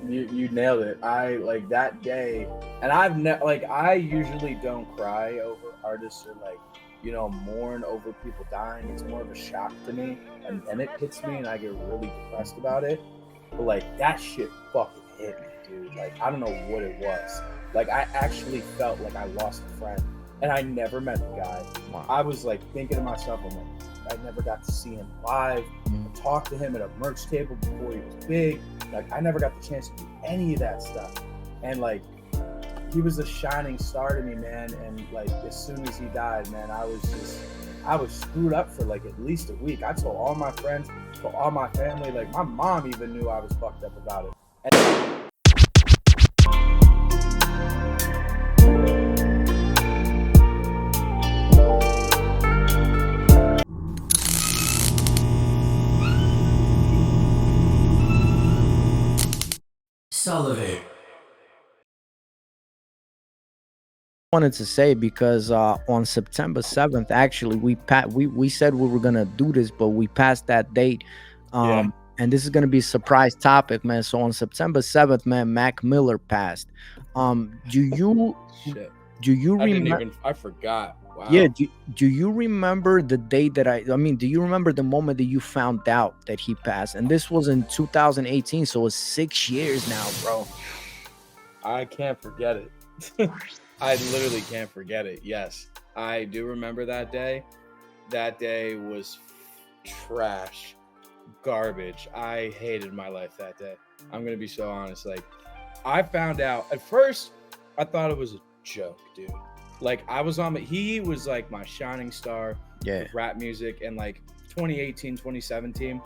You nailed it. I like that day, and I usually don't cry over artists or mourn over people dying. It's more of a shock to me, and then it hits me, and I get really depressed about it. But like that shit fucking hit me, dude. Like I don't know what it was. Like I actually felt like I lost a friend, and I never met the guy. Wow. I was like thinking to myself, I'm like, I never got to see him live, talk to him at a merch table before he was big. Like I never got the chance to do any of that stuff, and like he was a shining star to me, man. And like as soon as he died, man, I was screwed up for like at least a week. I told all my friends, told all my family, like my mom even knew I was fucked up about it. SouLivate. Wanted to say because on September 7th, actually, we said we were gonna do this, but we passed that date. Yeah. And this is gonna be a surprise topic, man. So on September 7th, man, Mac Miller passed. Do you Shit. remember? I forgot. Wow. Yeah, do you remember the day that I mean, do you remember the moment that you found out that he passed? And this was in 2018, so it's 6 years now, bro. I can't forget it. I literally can't forget it. Yes, I do remember that day. That day was trash, garbage. I hated my life that day. I'm going to be so honest. Like, I found out at first, I thought it was a joke, dude. Like, he was like my shining star with rap music. And like 2018, 2017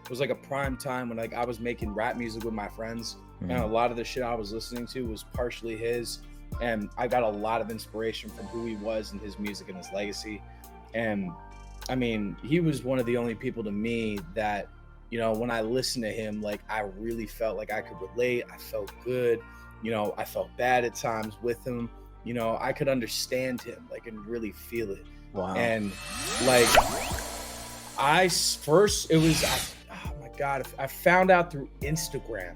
was like a prime time when like I was making rap music with my friends. And a lot of the shit I was listening to was partially his. And I got a lot of inspiration from who he was and his music and his legacy. And I mean, he was one of the only people to me that, you know, when I listened to him, like I really felt like I could relate. I felt good. You know, I felt bad at times with him. You know, I could understand him, like, and really feel it. Wow. And like, oh my God, I found out through Instagram.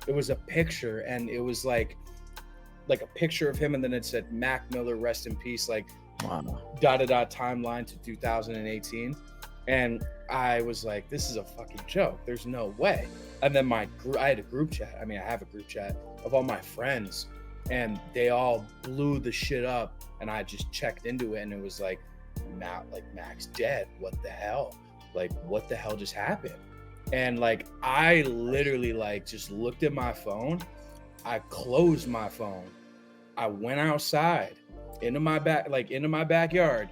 It was a picture, and it was like a picture of him, and then it said Mac Miller, rest in peace, like timeline to 2018. And I was like, this is a fucking joke. There's no way. And then I had a group chat. I mean, I have a group chat of all my friends, and they all blew the shit up. And I just checked into it, and it was like, Mac's dead. What the hell? Like, what the hell just happened? And like, I literally like just looked at my phone. I closed my phone. I went outside into my backyard,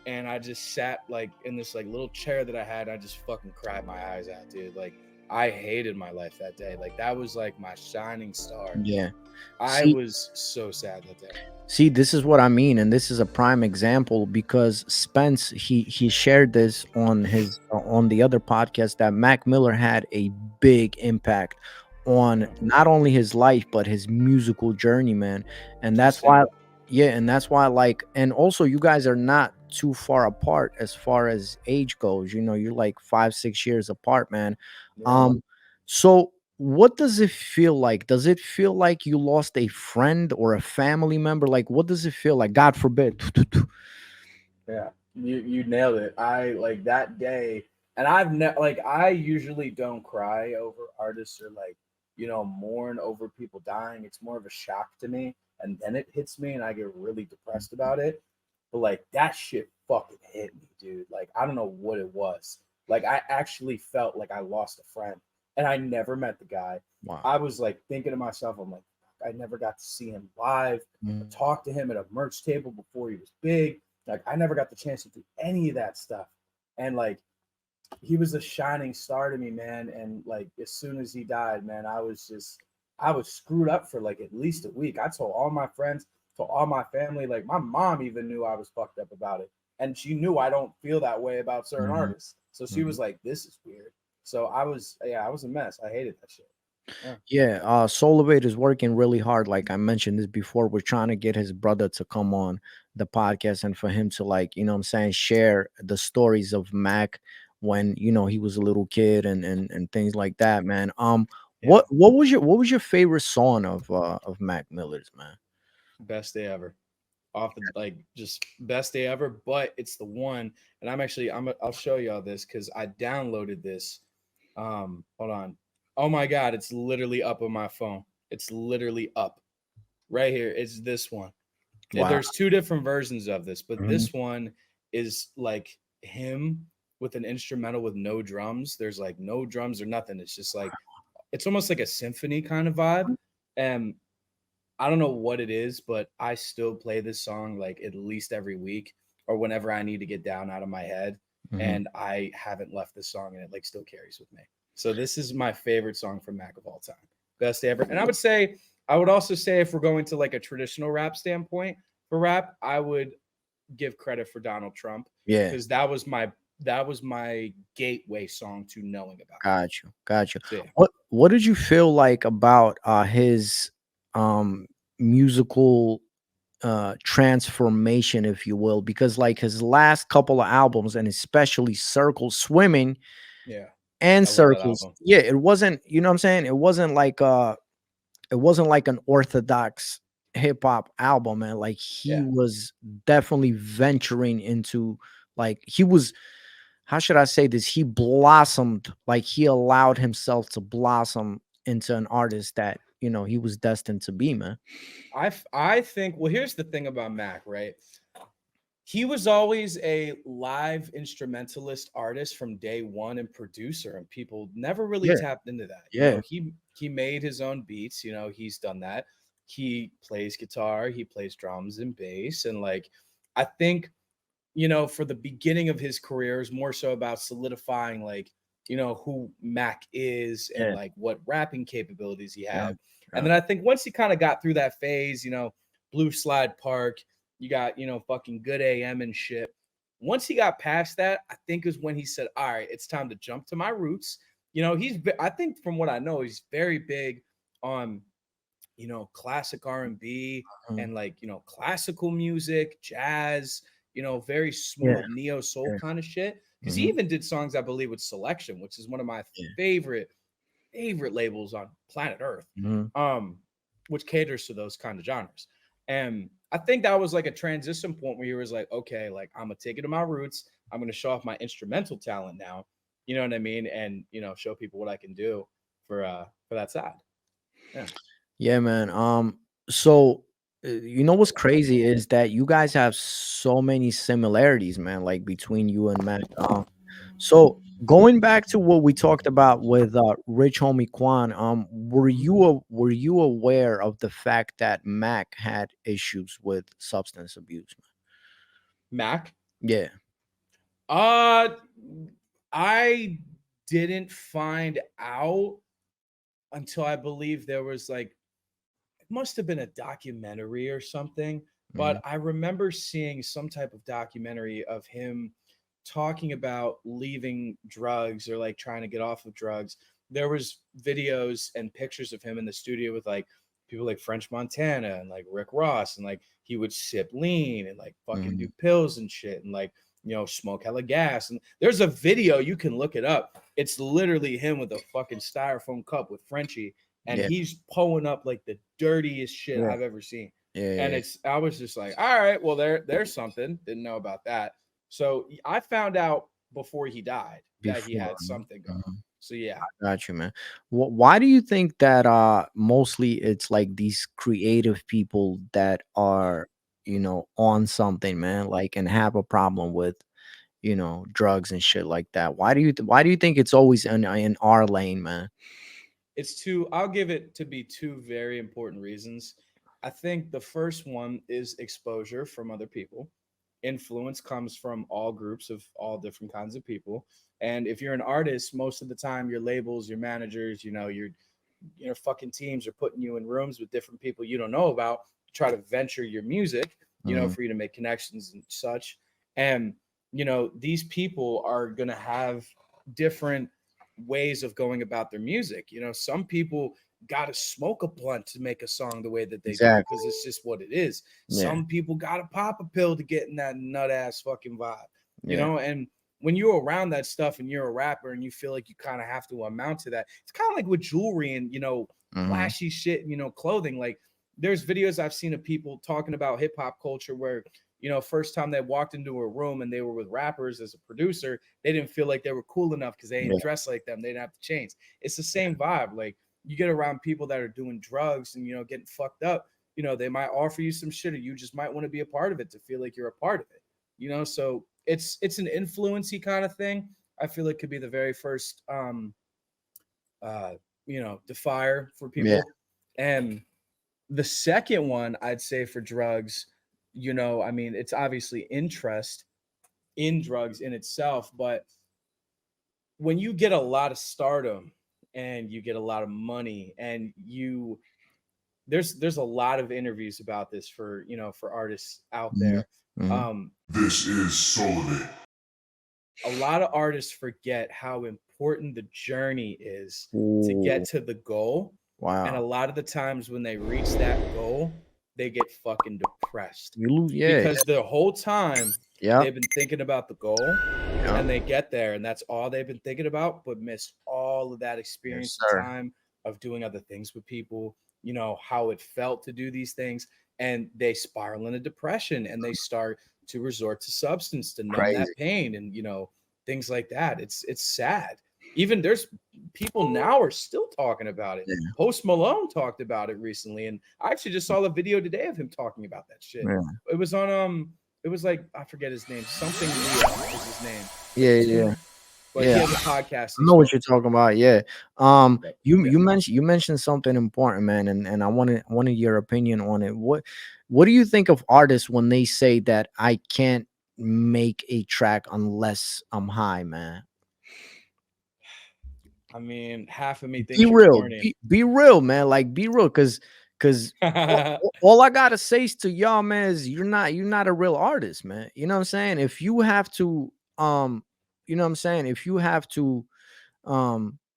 and I just sat like in this like little chair that I had. I just fucking cried my eyes out, dude. Like I hated my life that day. Like that was like my shining star. Yeah. I was so sad that day. See, this is what I mean, and this is a prime example because Spence he shared this on his on the other podcast that Mac Miller had a big impact on not only his life but his musical journey, man. And that's why like, and also you guys are not too far apart as far as age goes. You know, you're like 5-6 years apart, man. So what does it feel like? Does it feel like you lost a friend or a family member? Like, what does it feel like? God forbid. Yeah, you nailed it. I like that day, and I usually don't cry over artists or like, you know, mourn over people dying. It's more of a shock to me, and then it hits me, and I get really depressed about it. But like that shit fucking hit me, dude. Like I don't know what it was. Like I actually felt like I lost a friend, and I never met the guy. Wow. I was like thinking to myself, I'm like, I never got to see him live, talk to him at a merch table before he was big. Like I never got the chance to do any of that stuff. And like he was a shining star to me, man. And like as soon as he died, man, I was screwed up for like at least a week. I told all my friends, told all my family, like my mom even knew I was fucked up about it. And she knew I don't feel that way about certain artists. So she was like, this is weird. So I was a mess. I hated that shit. Yeah, SouLivate is working really hard. Like I mentioned this before, we're trying to get his brother to come on the podcast and for him to, like, you know what I'm saying, share the stories of Mac when, you know, he was a little kid and things like that, man. Yeah, what was your favorite song of Mac Miller's, man? best day ever. Off the like just best day ever, but it's the one, and I'll show y'all this because I downloaded this. Hold on. Oh my god, it's literally up on my phone. It's literally up right here. It's this one. Wow. There's two different versions of this, but Mhm. this one is like him with an instrumental with no drums. There's like no drums or nothing. It's just like it's almost like a symphony kind of vibe. And I don't know what it is, but I still play this song like at least every week or whenever I need to get down out of my head. Mhm. And I haven't left this song and it like still carries with me. So this is my favorite song from Mac of all time. Best ever. And I would also say if we're going to like a traditional rap standpoint for rap, I would give credit for Donald Trump Yeah. because that was my gateway song to knowing about him. Got you. Got you. So yeah. What did you feel like about his um musical transformation, if you will? Because like his last couple of albums, and especially Circle Swimming Yeah. and I love that Circles, album. yeah, it wasn't, you know what I'm saying? It wasn't like an orthodox hip hop album, man. Like he Yeah. was definitely venturing into, like, he was, how should I say this? He blossomed, like he allowed himself to blossom into an artist that, he was destined to be, man. I think well here's the thing about Mac, right? He was always a live instrumentalist artist from day one and producer, and people never really Yeah, tapped into that. yeah, He made his own beats, he's done that. He plays guitar, he plays drums and bass, and like I think for the beginning of his career is more so about solidifying like, who Mac is and yeah, like what rapping capabilities he yeah, had. And yeah, then I think once he kind of got through that phase, Blue Slide Park, you got, fucking Good AM and shit. Once he got past that, I think is when he said, all right, it's time to jump to my roots. I think from what I know, he's very big on classic R&B mhm, and like, classical music, jazz, very yeah, smooth neo soul yeah, kind of shit. Because he mhm, even did songs, I believe, with Selection, which is one of my yeah, favorite labels on planet Earth, mhm. um, which caters to those kind of genres. And I think that was like a transition point where he was like, okay, like I'm gonna take it to my roots. I'm gonna show off my instrumental talent now. You know what I mean? And show people what I can do for that side. Yeah. Yeah, man. So you know what's crazy is that you guys have so many similarities, man, like between you and Mac. So going back to what we talked about with Rich Homie Quan, were you aware of the fact that Mac had issues with substance abuse? Mac. Yeah. Uh, I didn't find out until I believe there was like it must have been a documentary or something, Mhm. but I remember seeing some type of documentary of him talking about leaving drugs or like trying to get off of drugs. There was videos and pictures of him in the studio with like people like French Montana and like Rick Ross and like he would sip lean and like fucking do Mhm. pills and shit and like smoke hella gas. And there's a video you can look it up. It's literally him with a fucking styrofoam cup with Frenchie and Yeah. he's pulling up like the dirtiest shit Yeah. I've ever seen. Yeah. And Yeah. I was just like, all right, well, there's something. Didn't know about that. So I found out before he died that he Before. had something going. Mhm. So yeah, Got you, man. Why do you think that mostly it's like these creative people that are, on something, man, like, and have a problem with, drugs and shit like that? Why do you think it's always in our lane, man? I'll give it to be two very important reasons. I think the first one is exposure from other people. Influence comes from all groups of all different kinds of people. And if you're an artist, most of the time your labels, your managers, your fucking teams are putting you in rooms with different people you don't know about to try to venture your music, Mhm. for you to make connections and such. And these people are going to have different ways of going about their music. Some people got to smoke a blunt to make a song the way that they do Exactly. because it's just what it is. Yeah. Some people got to pop a pill to get in that nut ass fucking vibe, Yeah. and when you're around that stuff and you're a rapper and you feel like you kind of have to amount to that, it's kind of like with jewelry and, Mhm. flashy shit, clothing. Like there's videos I've seen of people talking about hip hop culture where, first time they walked into a room and they were with rappers as a producer, they didn't feel like they were cool enough because they Yeah, didn't dress like them. They didn't have to change. It's the same vibe. Like you get around people that are doing drugs and, getting fucked up, they might offer you some shit or you just might want to be a part of it to feel like you're a part of it. So it's an influency kind of thing. I feel it could be the very first uh defier for yeah. people. And the second one I'd say for drugs, I mean, it's obviously interest in drugs in itself, but when you get a lot of stardom and you get a lot of money and there's a lot of interviews about this for for artists out Mhm, there. mhm. This is SouLivate. A lot of artists forget how important the journey is to get Ooh, to the goal. And a wow. lot of the times when they reach that goal, they get fucking depressed You lose, yeah, because the whole time yeah, they've been thinking about the goal yeah. and they get there and that's all they've been thinking about, but miss all of that Yes, experience and sir. time of doing other things with people, how it felt to do these things. And they spiral into depression and they start to resort to substance to numb Crazy. that pain and, things like that. It's sad. Even there's people now are still talking about it. Yeah, Post Malone talked about it recently, and I actually just saw a video today of him talking about that shit. yeah, It was on it was like I forget his name, something Leo is his name, like yeah, a yeah, tuna. But he yeah. has a podcast. I He know what spoke you're about talking about. Yeah. it. You Yeah. you mentioned something important, man, and I wanted your opinion on it. What do you think of artists when they say that I can't make a track unless I'm high, man? I mean, half of me Be thinks you're real. corny. Be real, man. Like be real, cause all I gotta say is to y'all, man, is you're not a real artist, man. You know what I'm saying? If you have to, you know what I'm saying? If you have to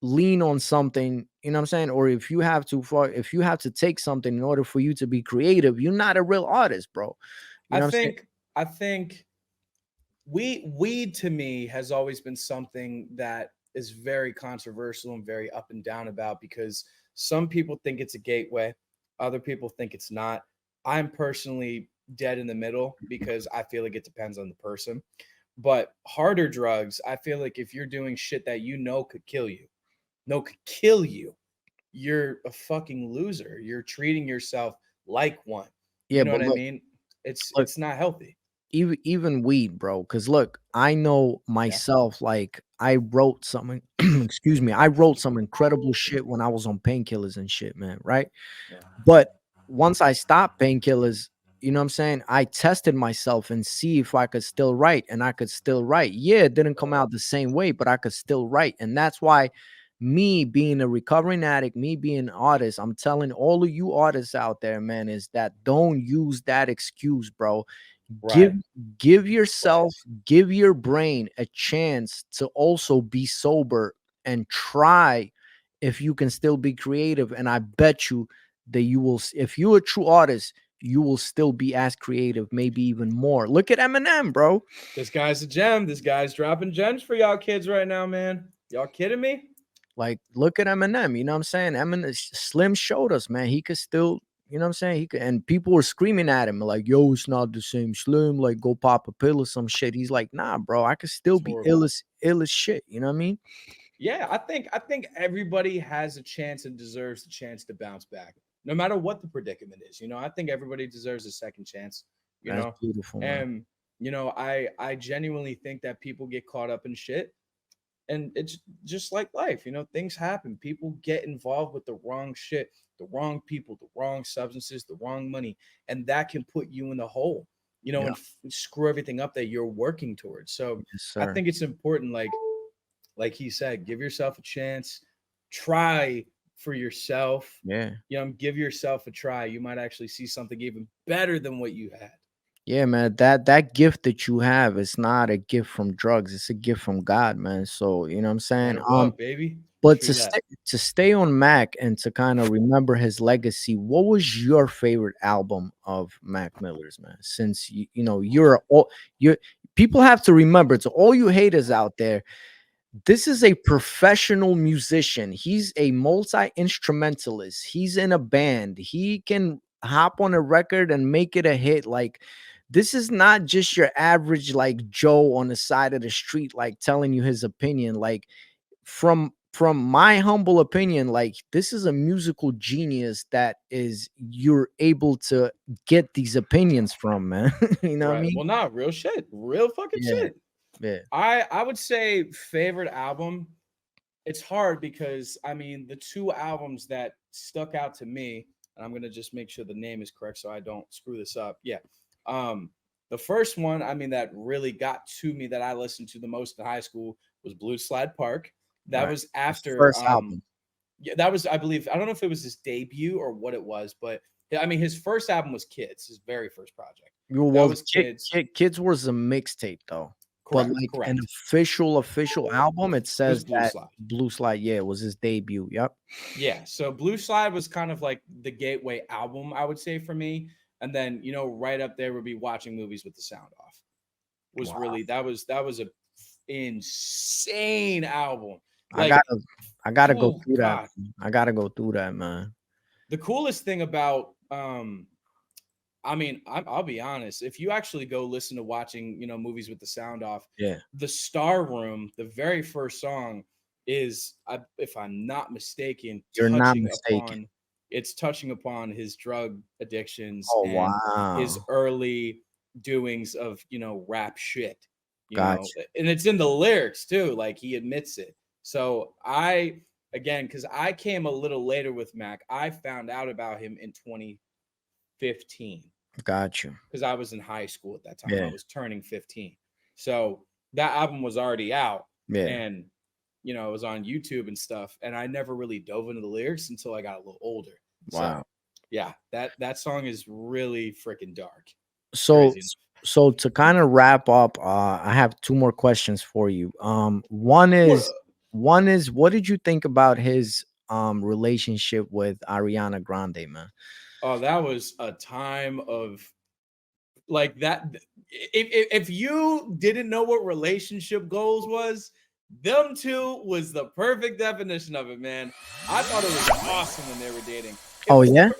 lean on something, you know what I'm saying, or if you have to take something in order for you to be creative, you're not a real artist, bro. You I know what I'm saying? think I think weed to me has always been something that is very controversial and very up and down about because some people think it's a gateway, other people think it's not. I'm personally dead in the middle because I feel like it depends on the person. But harder drugs, I feel like if you're doing shit that could kill you, no could kill you, you're a fucking loser. You're treating yourself like one. You Yeah, know but what I look, mean? It's look, it's not healthy. even weed, bro. Because look, I know Yeah. myself. Like I wrote something. Excuse me. I wrote some incredible shit when I was on painkillers and shit, man. Right. Yeah. But once I stopped painkillers, you know what I'm saying? I tested myself and see if I could still write, and I could still write. Yeah, it didn't come out the same way, but I could still write. And that's why me being a recovering addict, me being an artist, I'm telling all of you artists out there, man, is that don't use that excuse, bro. Give Right. give yourself, give your brain a chance to also be sober and try if you can still be creative. And I bet you that if you're a true artist, you will still be as creative, maybe even more. Look at Eminem, bro. This guy's a gem. This guy's dropping gems for y'all kids right now, man. Y'all kidding me? Like, look at Eminem. You know what I'm saying? Eminem, Slim showed us, man. He could still, you know what I'm saying? He could, and people were screaming at him like, "Yo, it's not the same Slim. Like, go pop a pill or some shit." He's like, "Nah, bro. I could still It's be horrible. ill as shit." You know what I mean? Yeah, I think everybody has a chance and deserves a chance to bounce back, no matter what the predicament is. I think everybody deserves a second chance. You That's know, beautiful, man. and I genuinely think that people get caught up in shit, and it's just like life. Things happen. People get involved with the wrong shit, the wrong people, the wrong substances, the wrong money, and that can put you in the hole. Yeah, And screw everything up that you're working towards. So yes, I sir. think it's important, like he said, give yourself a chance, try for yourself. Yeah. Give yourself a try. You might actually see something even better than what you had. Yeah, man. That gift that you have is not a gift from drugs. It's a gift from God, man. So, you know what I'm Let saying? it walk, baby. But True that. to stay on Mac and to kind of remember his legacy, what was your favorite album of Mac Miller's, man? Since you know you're people have to remember, to all you haters out there, this is a professional musician. He's a multi-instrumentalist. He's in a band. He can hop on a record and make it a hit. Like, this is not just your average like Joe on the side of the street, like telling you his opinion. Like, from my humble opinion, like, this is a musical genius that is you're able to get these opinions from, man. You know what I Right. mean? Well, not real shit. Real fucking Yeah, shit. yeah. I would say favorite album. It's hard because I mean the two albums that stuck out to me, and I'm gonna just make sure the name is correct so I don't screw this up. Yeah. Um, the first one, I mean, that really got to me that I listened to the most in high school was Blue Slide Park. That Right. was His after first album. yeah, that was, I believe, I don't know if it was his debut or what it was, but I mean his first album was Kids, his very first project. That Well, was Kids. Kids was a mixtape though, but Correct, like an correct. official album, it It was says Blue that Slide. Blue Slide, yeah, was his debut. Yep. Yeah, so Blue Slide was kind of like the gateway album, I would say, for me. And then, you know, right up there would be Watching Movies with the Sound Off. Was Wow. really that was a insane album. I Like, gotta I gotta go oh through that. God. I gotta go through that, man. The coolest thing about I mean, I'll be honest. If you actually go listen to Watching, you know, Movies with the Sound Off, Yeah, the Star Room, the very first song is, if I'm not mistaken, you're not touching mistaken. upon it's touching upon his drug addictions Oh and his wow, early doings of, you know, rap shit, you know, gotcha, and it's in the lyrics too. Like he admits it. So again, because I came a little later with Mac, I found out about him in 2015 got you. because I was in high school at that time. I Yeah, was turning 15. So that album was already out yeah. and, you know, it was on YouTube and stuff. And I never really dove into the lyrics until I got a little older. So Wow. yeah, that song is really freaking dark. So Crazy. so to kind of wrap up, I have two more questions for you. One What is up? what did you think about his relationship with Ariana Grande, man? Oh, that was a time of like that. If you didn't know what relationship goals was, them two was the perfect definition of it, man. I thought it was awesome when they were dating. It Oh was yeah,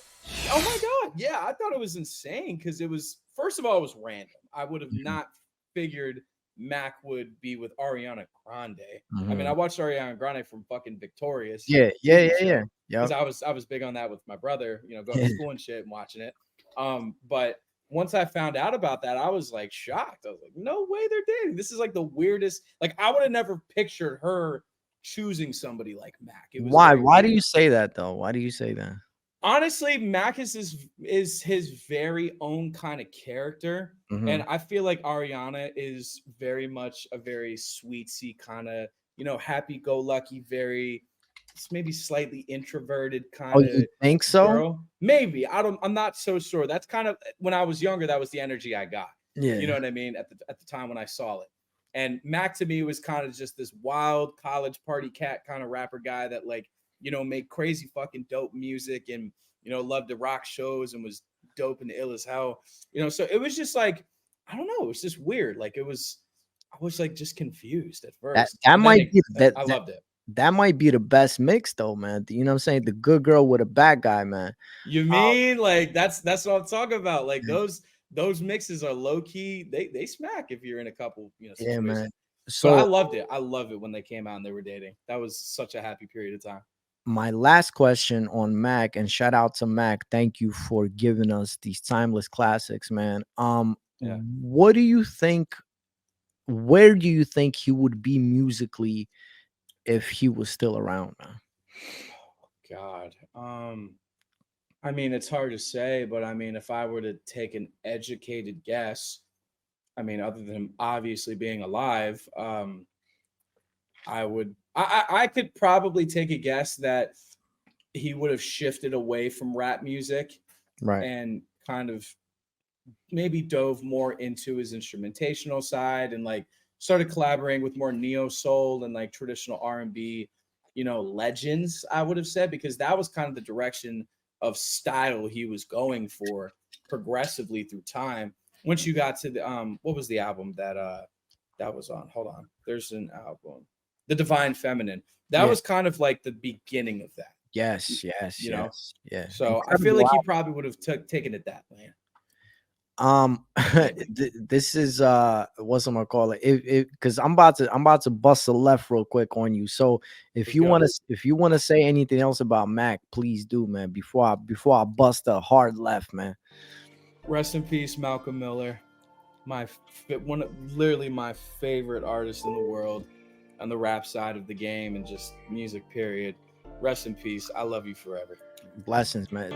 oh my god, yeah, I thought it was insane because it was, first of all, it was random. I would have mhm, not figured Mac would be with Ariana Grande. I mean, I mhm. watched Ariana Grande from fucking Victorious, you know, Yeah, the yeah, TV yeah, yeah. show, because Yep. I was big on that with my brother, you know, going to Yeah. school and shit and watching it. But once I found out about that, I was like shocked. I was like, no way they're dating. This is like the weirdest. Like, I would have never pictured her choosing somebody like Mac. It was Why? very Why do weird. you say that though? Why do you say that? Honestly, Mac is his very own kind of character, and Mhm. I feel like Ariana is very much a very sweetsy kind of, you know, happy-go-lucky, very maybe slightly introverted Oh, kind you of think so? girl. Maybe I'm not so sure. That's kind of when I was younger. That was the energy I got. You know Yeah. what I mean? At the time when I saw it, and Mac to me was kind of just this wild college party cat kind of rapper guy that, like, you know, made crazy fucking dope music and, you know, loved to rock shows and was dope and ill as hell. You know, so it was just like, I don't know, it was just weird. Like it was, I was like just confused at That first, that and then might be I loved it. that might be the best mix though, man. You know what I'm saying? The good girl with a bad guy, man. You Um, mean like that's what I'm talking about? Like those mixes are low key. They smack if you're in a couple, you know, yeah, man. situations. But I So loved it. I love it when they came out and they were dating. That was such a happy period of time. my last question on Mac, and shout out to Mac. Thank you for giving us these timeless classics, man. Yeah. What do you think? Where do you think he would be musically if he was still around, man? God. I mean, it's hard to say, but I mean, if I were to take an educated guess, I mean, other than him obviously being alive, I could probably take a guess that he would have shifted away from rap music Right. and kind of maybe dove more into his instrumentational side and like started collaborating with more neo soul and like traditional R&B, you know, legends, I would have said, because that was kind of the direction of style he was going for progressively through time. once you got to the what was the album that that was on? Hold on. There's an album. The Divine Feminine. That Yeah. was kind of like the beginning of that. Yes, yes, You know? yes, yeah. So I feel Incredible like he album. probably would have taken it that way. This is what's I'm gonna call it? Because I'm about to bust a left real quick on you. So Let's go. if you wanna say anything else about Mac, please do, man. Before I bust a hard left, man. Rest in peace, Malcolm Miller. Literally my favorite artist in the world on the rap side of the game and just music, period. Rest in peace. I love you forever. Blessings, man.